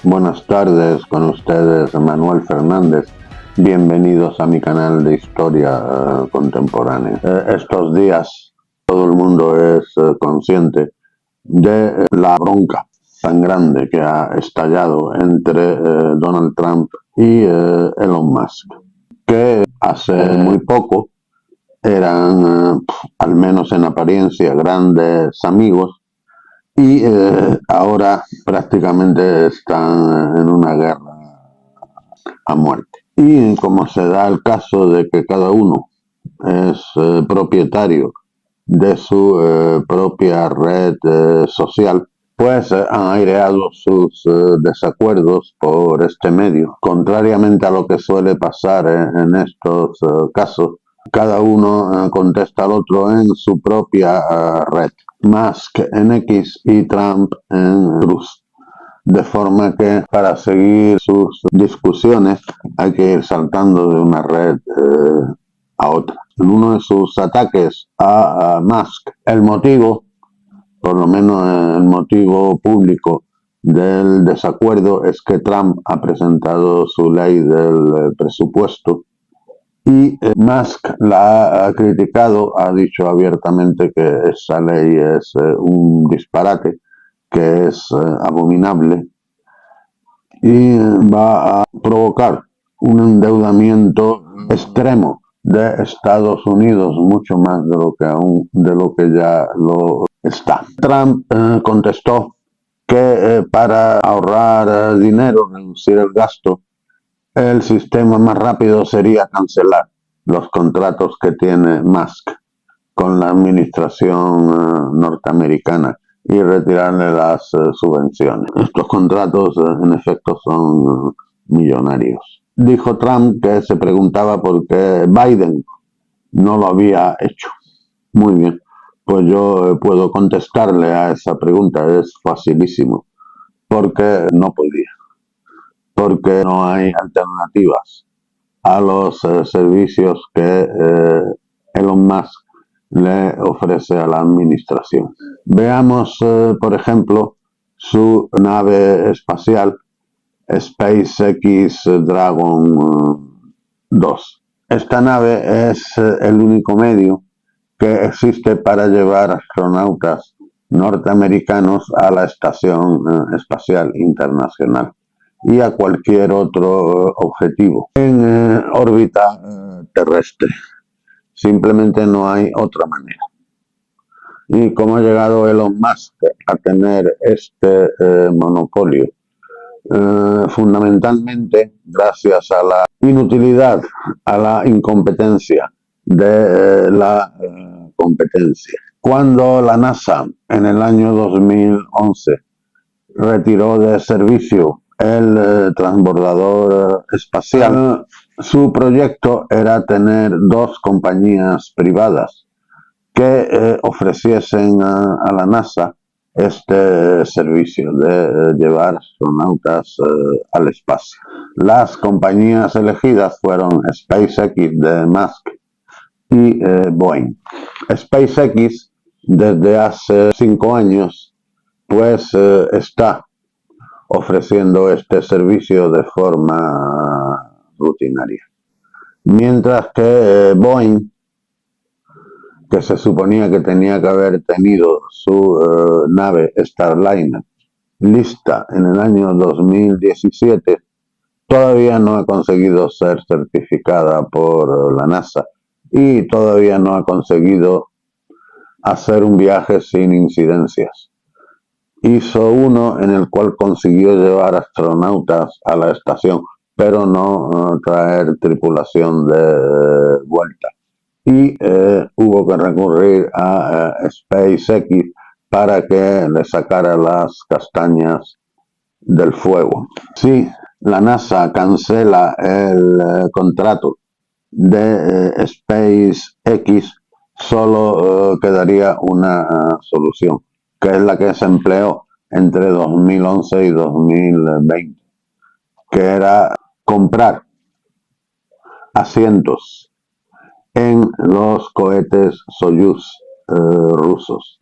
Buenas tardes, con ustedes Manuel Fernández. Bienvenidos a mi canal de historia contemporánea. Estos días todo el mundo es consciente de la bronca tan grande que ha estallado entre Donald Trump y Elon Musk, que hace muy poco eran, al menos en apariencia, grandes amigos y ahora prácticamente están en una guerra a muerte. Y como se da el caso de que cada uno es propietario de su propia red social, pues han aireado sus desacuerdos por este medio. Contrariamente a lo que suele pasar en estos casos, cada uno contesta al otro en su propia red. Musk en X y Trump en Cruz. De forma que para seguir sus discusiones hay que ir saltando de una red a otra. En uno de sus ataques a Musk, el motivo, por lo menos el motivo público del desacuerdo, es que Trump ha presentado su ley del presupuesto y Musk la ha criticado, ha dicho abiertamente que esa ley es un disparate, que es abominable y va a provocar un endeudamiento extremo de Estados Unidos, mucho más de lo que ya lo está. Trump contestó que para ahorrar dinero, reducir el gasto, el sistema más rápido sería cancelar los contratos que tiene Musk con la administración norteamericana y retirarle las subvenciones. Estos contratos, en efecto, son millonarios. Dijo Trump que se preguntaba por qué Biden no lo había hecho. Muy bien, pues yo puedo contestarle a esa pregunta, es facilísimo, porque no podía, porque no hay alternativas a los servicios que Elon Musk le ofrece a la administración. Veamos, por ejemplo, su nave espacial SpaceX Dragon 2. Esta nave es el único medio que existe para llevar astronautas norteamericanos a la Estación Espacial Internacional y a cualquier otro objetivo en órbita terrestre. Simplemente no hay otra manera. Y cómo ha llegado Elon Musk a tener este monopolio. Fundamentalmente gracias a la inutilidad, a la incompetencia de la competencia. Cuando la NASA en el año 2011 retiró de servicio el transbordador espacial, su proyecto era tener dos compañías privadas que ofreciesen a la NASA este servicio de llevar astronautas al espacio. Las compañías elegidas fueron SpaceX de Musk y Boeing. SpaceX desde hace 5 años pues está ofreciendo este servicio de forma rutinaria. Mientras que Boeing, que se suponía que tenía que haber tenido su nave Starliner lista en el año 2017, todavía no ha conseguido ser certificada por la NASA y todavía no ha conseguido hacer un viaje sin incidencias. Hizo uno en el cual consiguió llevar astronautas a la estación, pero no traer tripulación de vuelta. Y hubo que recurrir a SpaceX para que le sacara las castañas del fuego. Si la NASA cancela el contrato de SpaceX, solo quedaría una solución, que es la que se empleó entre 2011 y 2020, que era comprar asientos en los cohetes Soyuz rusos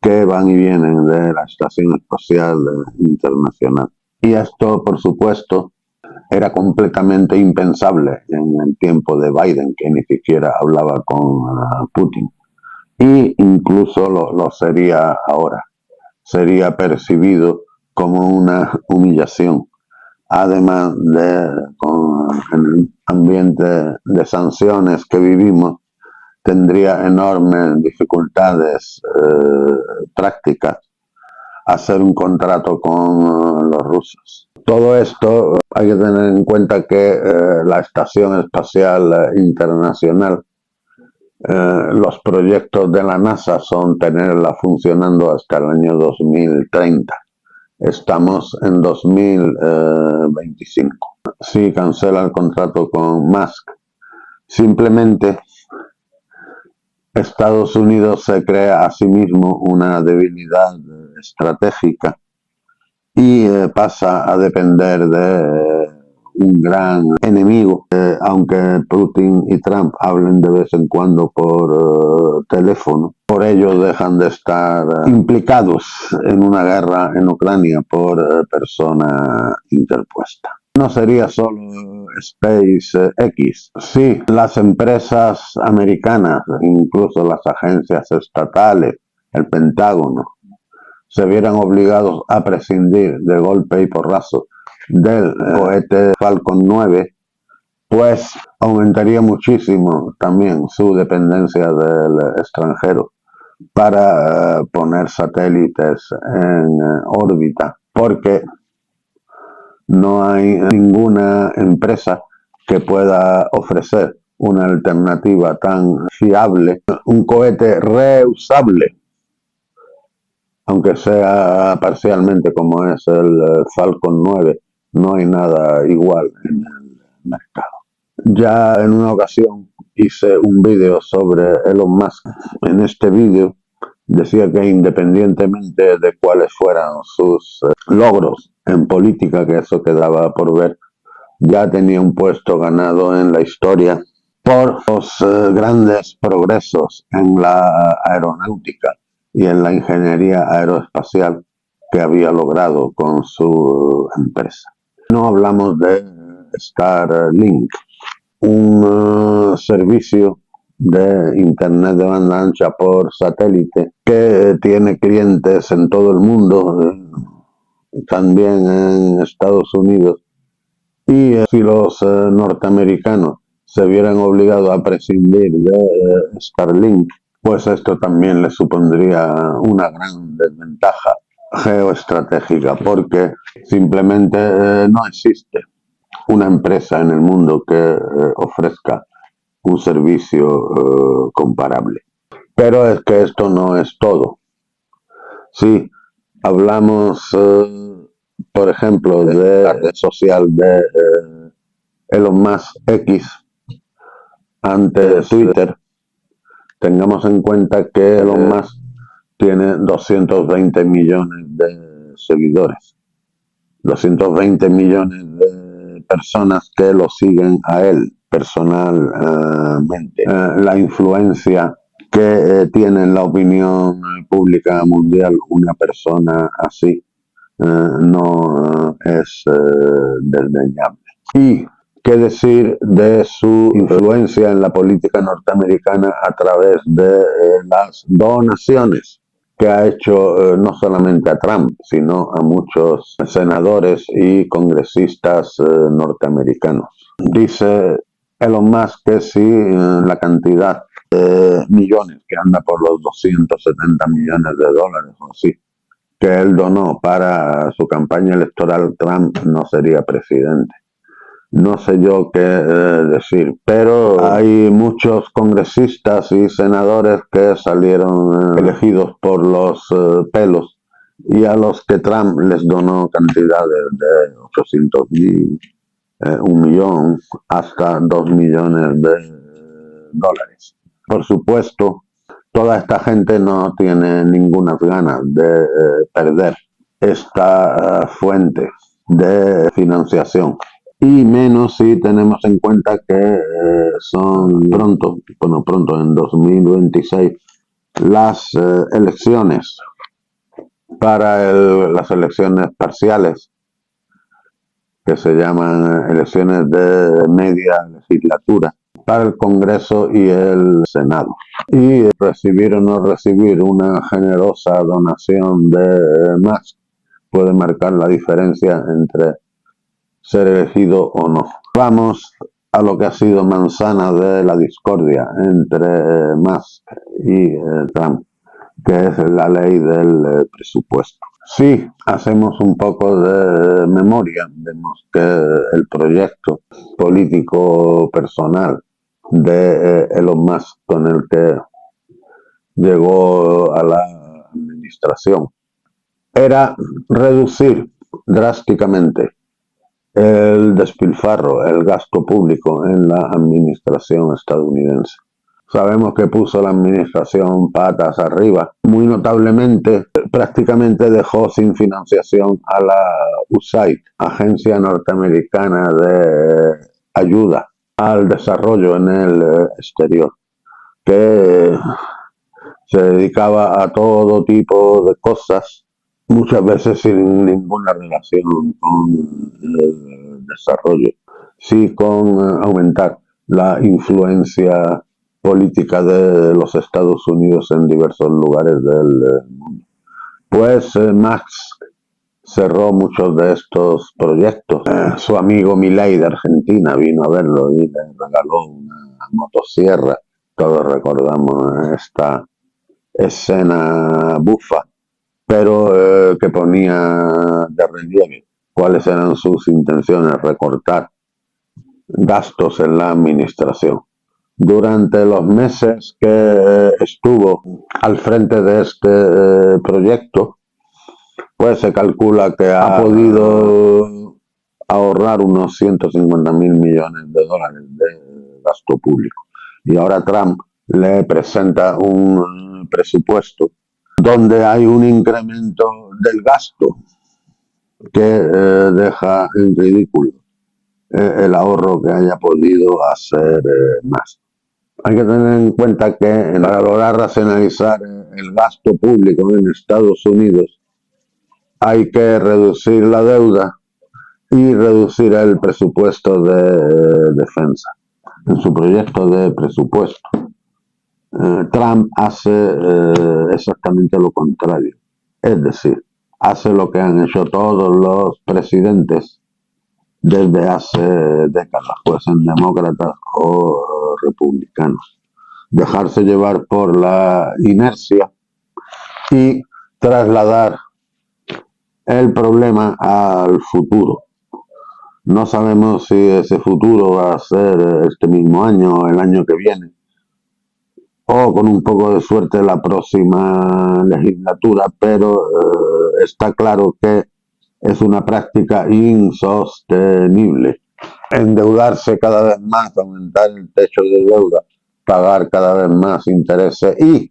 que van y vienen de la Estación Espacial Internacional. Y esto, por supuesto, era completamente impensable en el tiempo de Biden, que ni siquiera hablaba con Putin. Y incluso lo sería ahora. Sería percibido como una humillación. Además de, en el ambiente de sanciones que vivimos, tendría enormes dificultades prácticas hacer un contrato con los rusos. Todo esto hay que tener en cuenta que la Estación Espacial Internacional, los proyectos de la NASA son tenerla funcionando hasta el año 2030. Estamos en 2025. Si cancela el contrato con Musk, simplemente Estados Unidos se crea a sí mismo una debilidad estratégica y pasa a depender de un gran enemigo, aunque Putin y Trump hablen de vez en cuando por teléfono. Por ello dejan de estar implicados en una guerra en Ucrania por persona interpuesta. No sería solo SpaceX. Sí, las empresas americanas, incluso las agencias estatales, el Pentágono, se vieran obligados a prescindir de golpe y porrazo del cohete Falcon 9, pues aumentaría muchísimo también su dependencia del extranjero para poner satélites en órbita, porque no hay ninguna empresa que pueda ofrecer una alternativa tan fiable, un cohete reusable, aunque sea parcialmente como es el Falcon 9, no hay nada igual en el mercado. Ya en una ocasión hice un vídeo sobre Elon Musk. En este vídeo decía que independientemente de cuáles fueran sus logros en política, que eso quedaba por ver, ya tenía un puesto ganado en la historia por los grandes progresos en la aeronáutica y en la ingeniería aeroespacial que había logrado con su empresa. No hablamos de Starlink, un servicio de internet de banda ancha por satélite que tiene clientes en todo el mundo, también en Estados Unidos. Y si los norteamericanos se vieran obligados a prescindir de Starlink, pues esto también le supondría una gran desventaja geoestratégica, porque simplemente no existe una empresa en el mundo que ofrezca un servicio comparable. Pero es que esto no es todo. Si hablamos, por ejemplo, de la red social de Elon Musk X, antes Twitter, tengamos en cuenta que Elon Musk tiene 220 millones de seguidores, 220 millones de personas que lo siguen a él personalmente. La influencia que tiene en la opinión pública mundial una persona así no es desdeñable. Y qué decir de su influencia en la política norteamericana a través de las donaciones que ha hecho no solamente a Trump, sino a muchos senadores y congresistas norteamericanos. Dice Elon Musk que si la cantidad de millones, que anda por los 270 millones de dólares o así, que él donó para su campaña electoral, Trump no sería presidente. No sé yo qué decir, pero hay muchos congresistas y senadores que salieron elegidos por los pelos y a los que Trump les donó cantidades de 800.000, 1.000.000, hasta 2 millones de dólares. Por supuesto, toda esta gente no tiene ninguna ganas de perder esta fuente de financiación. Y menos si tenemos en cuenta que son pronto en 2026, las elecciones para las elecciones parciales que se llaman elecciones de media legislatura para el Congreso y el Senado. Y recibir o no recibir una generosa donación de Musk puede marcar la diferencia entre ser elegido o no. Vamos a lo que ha sido manzana de la discordia entre Musk y Trump, que es la ley del presupuesto. Si hacemos un poco de memoria, vemos que el proyecto político personal de Elon Musk, con el que llegó a la administración, era reducir drásticamente el despilfarro, el gasto público en la administración estadounidense. Sabemos que puso la administración patas arriba. Muy notablemente, prácticamente dejó sin financiación a la USAID, Agencia Norteamericana de Ayuda al Desarrollo en el Exterior, que se dedicaba a todo tipo de cosas, muchas veces sin ninguna relación con el desarrollo, sí con aumentar la influencia política de los Estados Unidos en diversos lugares del mundo. Pues Musk cerró muchos de estos proyectos. Su amigo Milei de Argentina vino a verlo y le regaló una motosierra. Todos recordamos esta escena bufa, pero que ponía de relieve cuáles eran sus intenciones: recortar gastos en la administración. Durante los meses que estuvo al frente de este proyecto, pues se calcula que ha podido ahorrar unos 150.000 millones de dólares de gasto público. Y ahora Trump le presenta un presupuesto donde hay un incremento del gasto que deja en ridículo el ahorro que haya podido hacer más. Hay que tener en cuenta que para lograr racionalizar el gasto público en Estados Unidos hay que reducir la deuda y reducir el presupuesto de defensa. En su proyecto de presupuesto, Trump hace exactamente lo contrario. Es decir, hace lo que han hecho todos los presidentes desde hace décadas, fuesen demócratas o republicanos. Dejarse llevar por la inercia y trasladar el problema al futuro. No sabemos si ese futuro va a ser este mismo año o el año que viene, o con un poco de suerte la próxima legislatura, pero está claro que es una práctica insostenible. Endeudarse cada vez más, aumentar el techo de deuda, pagar cada vez más intereses y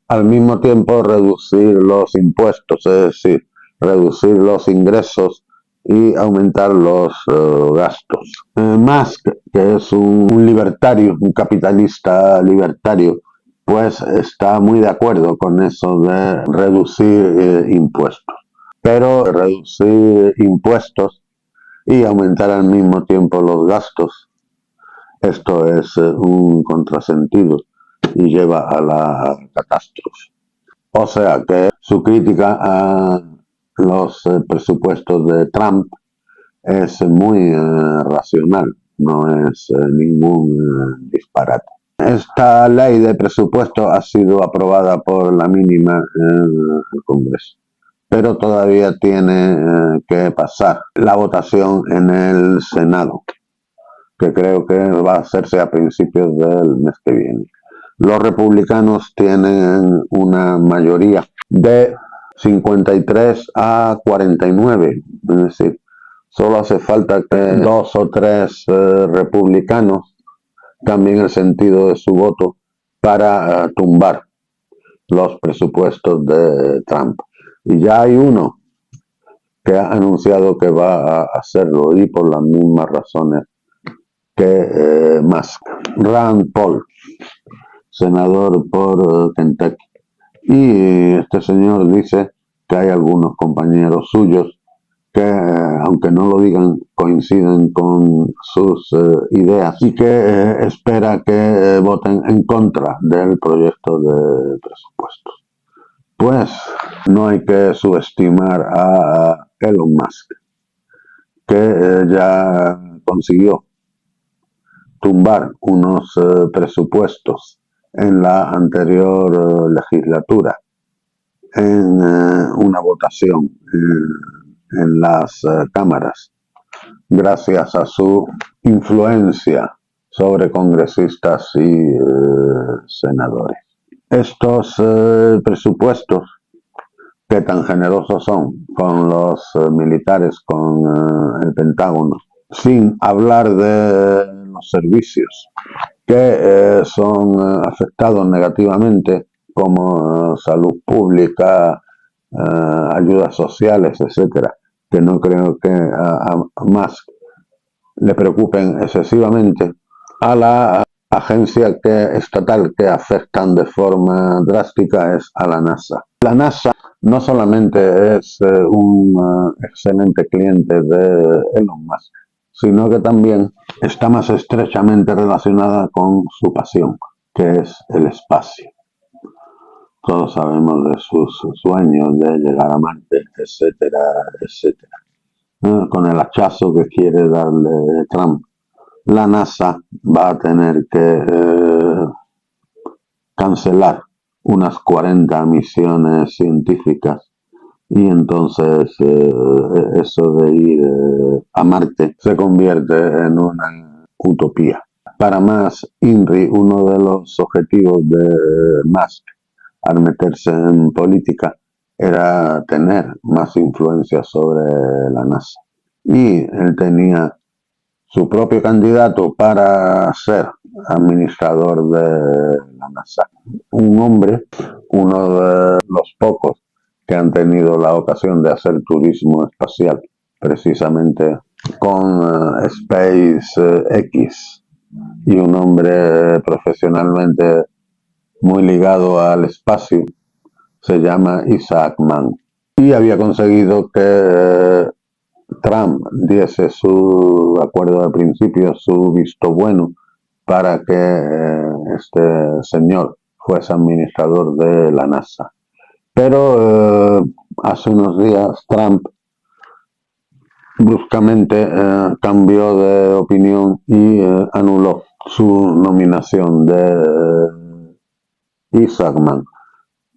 al mismo tiempo reducir los impuestos, es decir, reducir los ingresos y aumentar los gastos. Musk, que es un libertario, un capitalista libertario, pues está muy de acuerdo con eso de reducir impuestos. Pero reducir impuestos y aumentar al mismo tiempo los gastos, esto es un contrasentido y lleva a la catástrofe. O sea que su crítica a los presupuestos de Trump es muy racional, no es ningún disparate. Esta ley de presupuesto ha sido aprobada por la mínima en el Congreso, pero todavía tiene que pasar la votación en el Senado, que creo que va a hacerse a principios del mes que viene. Los republicanos tienen una mayoría de 53 a 49, es decir, solo hace falta que 2 o 3 republicanos cambien el sentido de su voto para tumbar los presupuestos de Trump. Y ya hay uno que ha anunciado que va a hacerlo y por las mismas razones que Musk. Rand Paul, senador por Kentucky. Y este señor dice que hay algunos compañeros suyos que, aunque no lo digan, coinciden con sus ideas y que espera que voten en contra del proyecto de presupuestos. Pues no hay que subestimar a Elon Musk, que ya consiguió tumbar unos presupuestos en la anterior legislatura en una votación en las cámaras, gracias a su influencia sobre congresistas y senadores. Estos presupuestos, que tan generosos son con los militares, con el Pentágono, sin hablar de los servicios que son afectados negativamente, como salud pública, ayudas sociales, etcétera, que no creo que a Musk le preocupen excesivamente, a la agencia estatal que afectan de forma drástica es a la NASA. La NASA no solamente es un excelente cliente de Elon Musk, sino que también está más estrechamente relacionada con su pasión, que es el espacio. Todos sabemos de sus sueños de llegar a Marte, etcétera, etcétera. Con el hachazo que quiere darle Trump, la NASA va a tener que cancelar unas 40 misiones científicas y entonces eso de ir a Marte se convierte en una utopía. Para más, INRI, uno de los objetivos de Musk al meterse en política era tener más influencia sobre la NASA. Y él tenía su propio candidato para ser administrador de la NASA. Un hombre, uno de los pocos que han tenido la ocasión de hacer turismo espacial, precisamente con SpaceX, y un hombre profesionalmente muy ligado al espacio, se llama Isaac Mann. Y había conseguido que Trump diese su acuerdo de principio, su visto bueno, para que este señor fuese administrador de la NASA. Pero hace unos días Trump bruscamente cambió de opinión y anuló su nominación de Isaac Mann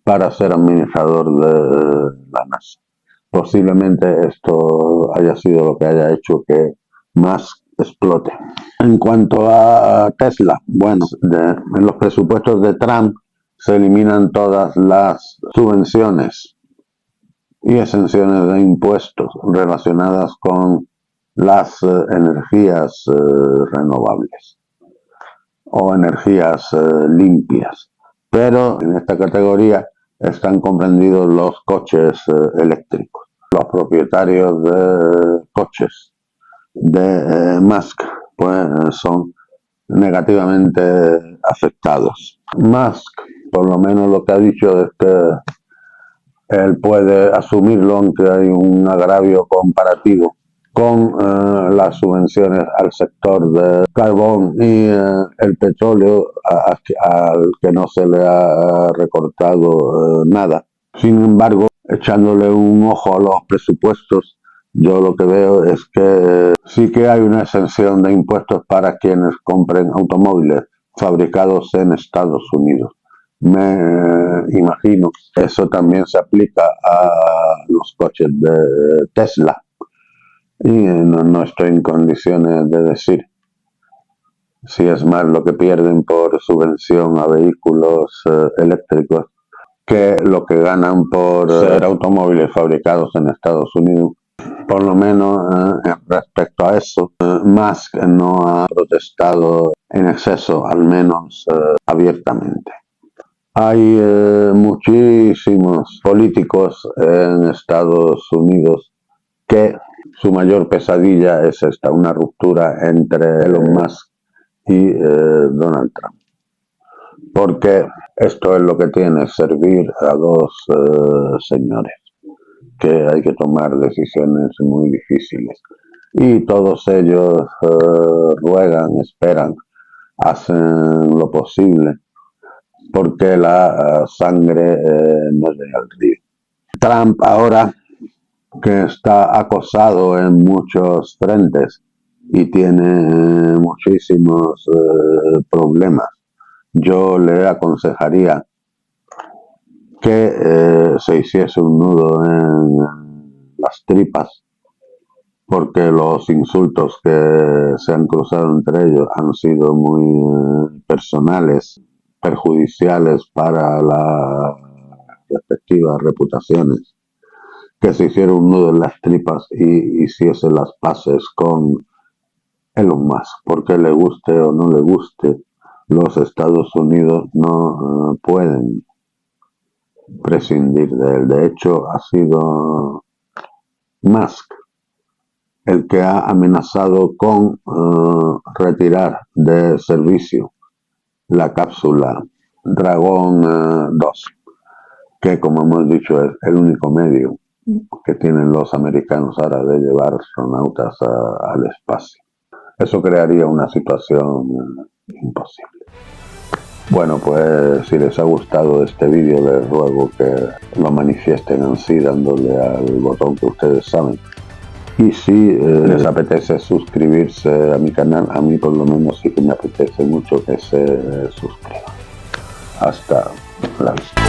para ser administrador de la NASA. Posiblemente esto haya sido lo que haya hecho que Musk explote. En cuanto a Tesla, bueno, en los presupuestos de Trump se eliminan todas las subvenciones y exenciones de impuestos relacionadas con las energías renovables o energías limpias. Pero en esta categoría están comprendidos los coches eléctricos. Los propietarios de coches de Musk pues son negativamente afectados. Musk, por lo menos lo que ha dicho es que él puede asumirlo, aunque hay un agravio comparativo con las subvenciones al sector de carbón y el petróleo, al que no se le ha recortado nada. Sin embargo, echándole un ojo a los presupuestos, yo lo que veo es que sí que hay una exención de impuestos para quienes compren automóviles fabricados en Estados Unidos. Me imagino que eso también se aplica a los coches de Tesla. Y no estoy en condiciones de decir si es más lo que pierden por subvención a vehículos eléctricos que lo que ganan por ser automóviles fabricados en Estados Unidos. Por lo menos respecto a eso, Musk no ha protestado en exceso, al menos abiertamente. Hay muchísimos políticos en Estados Unidos que su mayor pesadilla es esta, una ruptura entre Elon Musk y Donald Trump. Porque esto es lo que tiene, servir a dos señores. que hay que tomar decisiones muy difíciles. Y todos ellos ruegan, esperan, hacen lo posible porque la sangre no llegue al río. Trump ahora, que está acosado en muchos frentes y tiene muchísimos problemas, yo le aconsejaría que se hiciese un nudo en las tripas, porque los insultos que se han cruzado entre ellos han sido muy personales, perjudiciales para las respectivas reputaciones. Que se hiciera un nudo en las tripas y hiciese las paces con Elon Musk, porque le guste o no le guste, los Estados Unidos no pueden prescindir de él. De hecho, ha sido Musk el que ha amenazado con retirar de servicio la cápsula Dragon 2, que como hemos dicho es el único medio que tienen los americanos ahora de llevar astronautas al espacio. Eso crearía una situación imposible. Bueno, pues si les ha gustado este vídeo, les ruego que lo manifiesten así, dándole al botón que ustedes saben. Y si les apetece suscribirse a mi canal, a mí por lo menos sí que me apetece mucho que se suscriban. Hasta la vista.